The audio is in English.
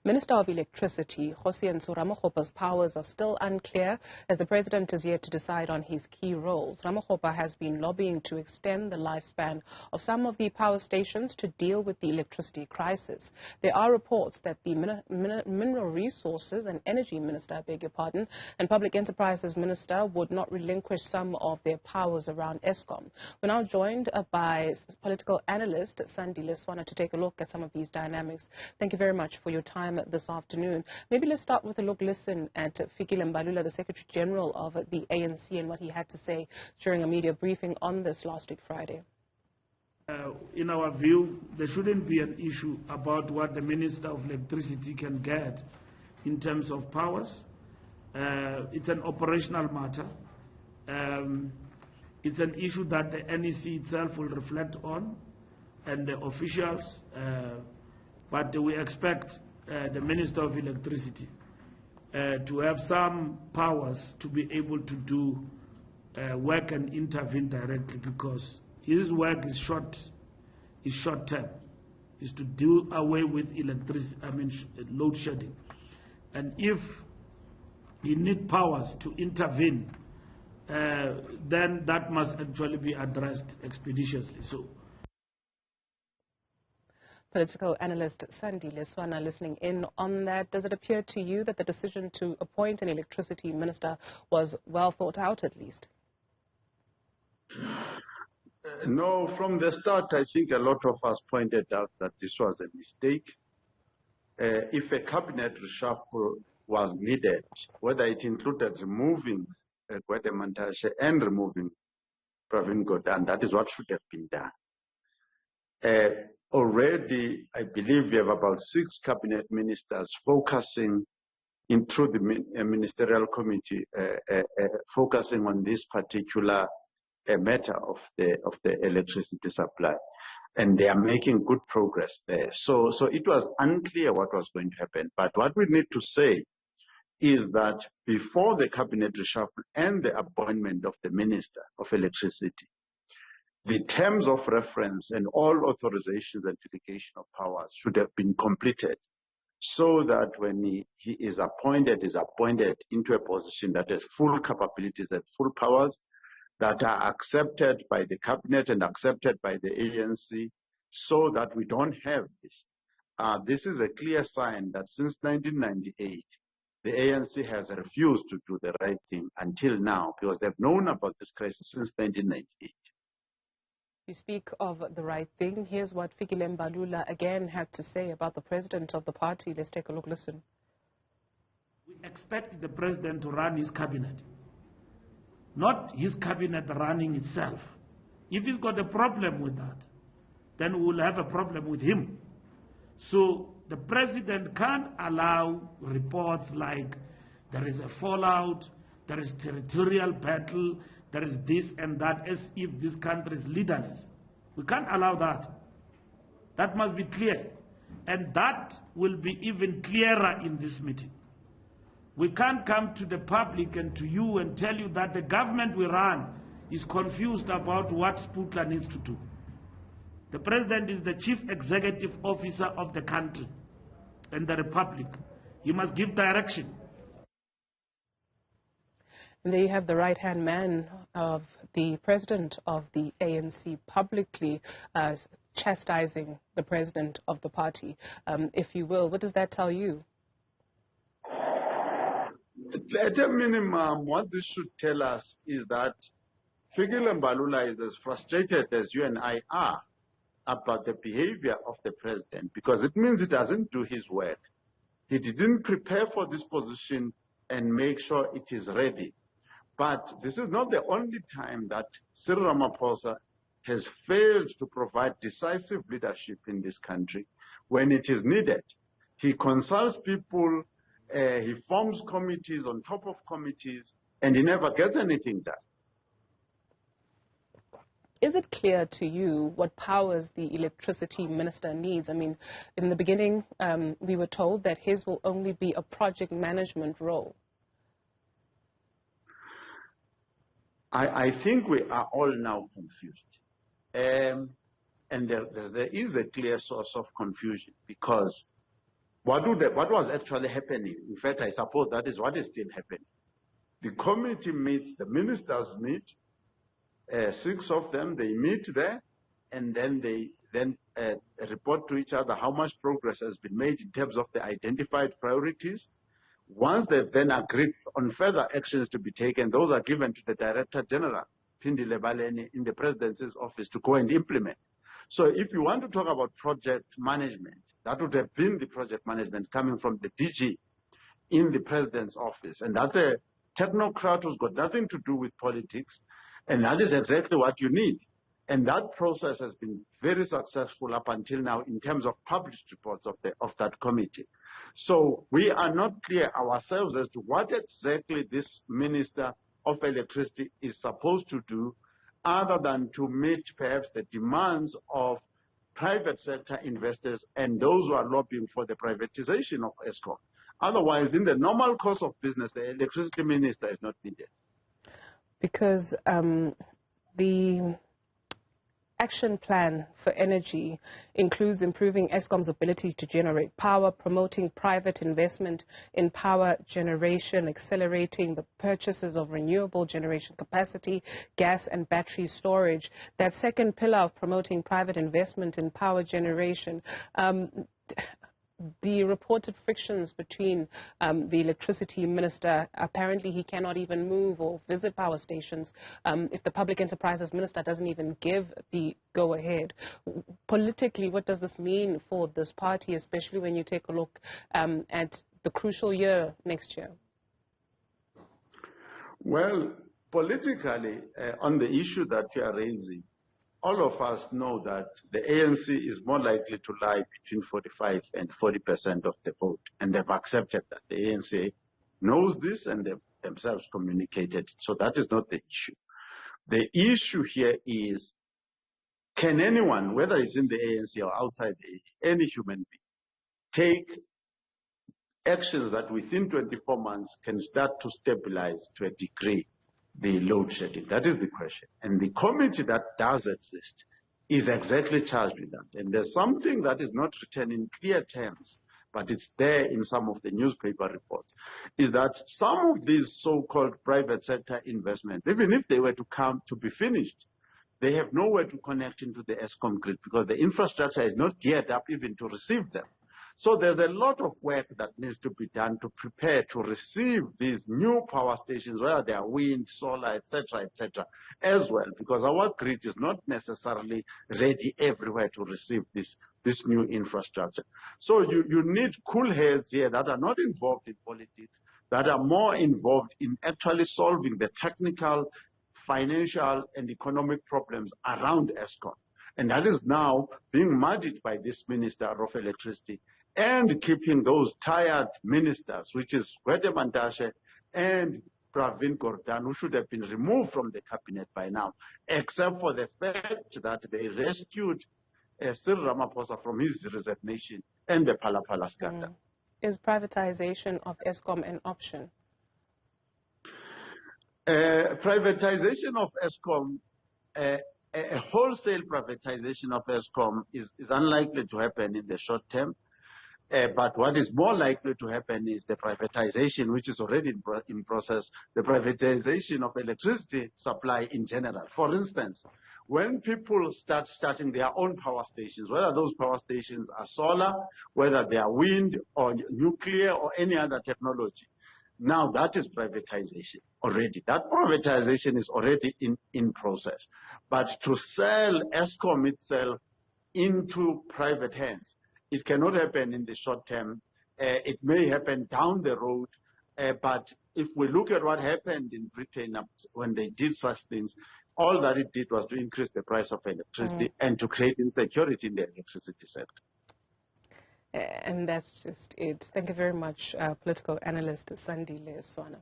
Minister of Electricity, Kgosientsho Ramokgopa's powers are still unclear as the president is yet to decide on his key roles. Ramokgopa has been lobbying to extend the lifespan of some of the power stations to deal with the electricity crisis. There are reports that the Mineral Resources and Energy Minister, and Public Enterprises Minister would not relinquish some of their powers around Eskom. We're now joined by political analyst Sandile Swana to take a look at some of these dynamics. Thank you very much for your time this afternoon. Maybe let's start with a listen at Fikile Baloyi, the Secretary General of the ANC, and what he had to say during a media briefing on this last week Friday. In our view, there shouldn't be an issue about what the Minister of Electricity can get in terms of powers. It's an operational matter. It's an issue that the NEC itself will reflect on, and the officials, but we expect the Minister of Electricity to have some powers to be able to do work and intervene directly, because his work is short term, is to do away with load shedding. And if he needs powers to intervene, then that must actually be addressed expeditiously. So, political analyst Sandile Swana listening in on that. Does it appear to you that the decision to appoint an electricity minister was well thought out, at least? No, from the start, I think a lot of us pointed out that this was a mistake. If a cabinet reshuffle was needed, whether it included removing Gwede Mantashe and removing Pravin Gordhan, that is what should have been done. Already, I believe we have about 6 cabinet ministers focusing through the ministerial committee, focusing on this particular matter of the electricity supply, and they are making good progress there. So it was unclear what was going to happen. But what we need to say is that before the cabinet reshuffle and the appointment of the Minister of Electricity, the terms of reference and all authorizations and delegation of powers should have been completed, so that when he is appointed into a position that has full capabilities and full powers that are accepted by the cabinet and accepted by the ANC, so that we don't have this. This is a clear sign that since 1998, the ANC has refused to do the right thing until now, because they've known about this crisis since 1998. You speak of the right thing. Here's what Fikile Baloyi again had to say about the president of the party. Let's take a listen. We expect the president to run his cabinet, not his cabinet running itself. If he's got a problem with that, then we'll have a problem with him. So the president can't allow reports like there is a fallout, there is territorial battle, there is this and that, as if this country is leaderless. We can't allow that. That must be clear. And that will be even clearer in this meeting. We can't come to the public and to you and tell you that the government we run is confused about what Sputla needs to do. The president is the chief executive officer of the country and the republic. He must give direction. And there you have the right-hand man of the president of the ANC publicly chastising the president of the party, if you will. What does that tell you? At a minimum, what this should tell us is that Fikile Baloyi is as frustrated as you and I are about the behavior of the president, because it means he doesn't do his work. He didn't prepare for this position and make sure it is ready. But this is not the only time that Cyril Ramaphosa has failed to provide decisive leadership in this country when it is needed. He consults people, he forms committees on top of committees, and he never gets anything done. Is it clear to you what powers the electricity minister needs? I mean, in the beginning, we were told that his will only be a project management role. I think we are all now confused. And there is a clear source of confusion, because what was actually happening? In fact, I suppose that is what is still happening. The committee meets, the ministers meet, 6 of them, they meet there, and then they report to each other how much progress has been made in terms of the identified priorities. Once they've then agreed on further actions to be taken, those are given to the Director General, Fikile Baloyi, in the Presidency's office to go and implement. So if you want to talk about project management, that would have been the project management coming from the DG in the President's office. And that's a technocrat who's got nothing to do with politics. And that is exactly what you need. And that process has been very successful up until now in terms of published reports of that committee. So we are not clear ourselves as to what exactly this Minister of Electricity is supposed to do, other than to meet perhaps the demands of private sector investors and those who are lobbying for the privatization of Eskom. Otherwise, in the normal course of business, the electricity minister is not needed. Because the action plan for energy includes improving Eskom's ability to generate power, promoting private investment in power generation, accelerating the purchases of renewable generation capacity, gas and battery storage. That second pillar of promoting private investment in power generation, the reported frictions between the electricity minister, apparently he cannot even move or visit power stations if the public enterprises minister doesn't even give the go-ahead. Politically, what does this mean for this party, especially when you take a look at the crucial year next year? Well, politically, on the issue that you are raising, all of us know that the ANC is more likely to lie between 45 and 40% of the vote, and they've accepted that. The ANC knows this and they've themselves communicated it. So that is not the issue. The issue here is, can anyone, whether it's in the ANC or outside the ANC, any human being, take actions that within 24 months can start to stabilize to a degree the load shedding? That is the question. And the committee that does exist is exactly charged with that. And there's something that is not written in clear terms, but it's there in some of the newspaper reports, is that some of these so-called private sector investments, even if they were to come to be finished, they have nowhere to connect into the Eskom grid because the infrastructure is not geared up even to receive them. So there's a lot of work that needs to be done to prepare to receive these new power stations, whether they are wind, solar, etc., as well, because our grid is not necessarily ready everywhere to receive this new infrastructure. So you need cool heads here that are not involved in politics, that are more involved in actually solving the technical, financial, and economic problems around Eskom. And that is now being muddied by this Minister of Electricity and keeping those tired ministers, which is Gwede Mantashe and Pravin Gordhan, who should have been removed from the cabinet by now, except for the fact that they rescued Cyril Ramaphosa from his resignation and the Phala scandal. Is privatization of Eskom an option? Privatization of Eskom, a wholesale privatization of Eskom is unlikely to happen in the short term. But what is more likely to happen is the privatization, which is already in process, the privatization of electricity supply in general. For instance, when people starting their own power stations, whether those power stations are solar, whether they are wind or nuclear or any other technology, now that is privatization already. That privatization is already in process. But to sell Eskom itself into private hands, it cannot happen in the short term. It may happen down the road. But if we look at what happened in Britain when they did such things, all that it did was to increase the price of electricity and to create insecurity in the electricity sector. And that's just it. Thank you very much, political analyst Sandile Swana.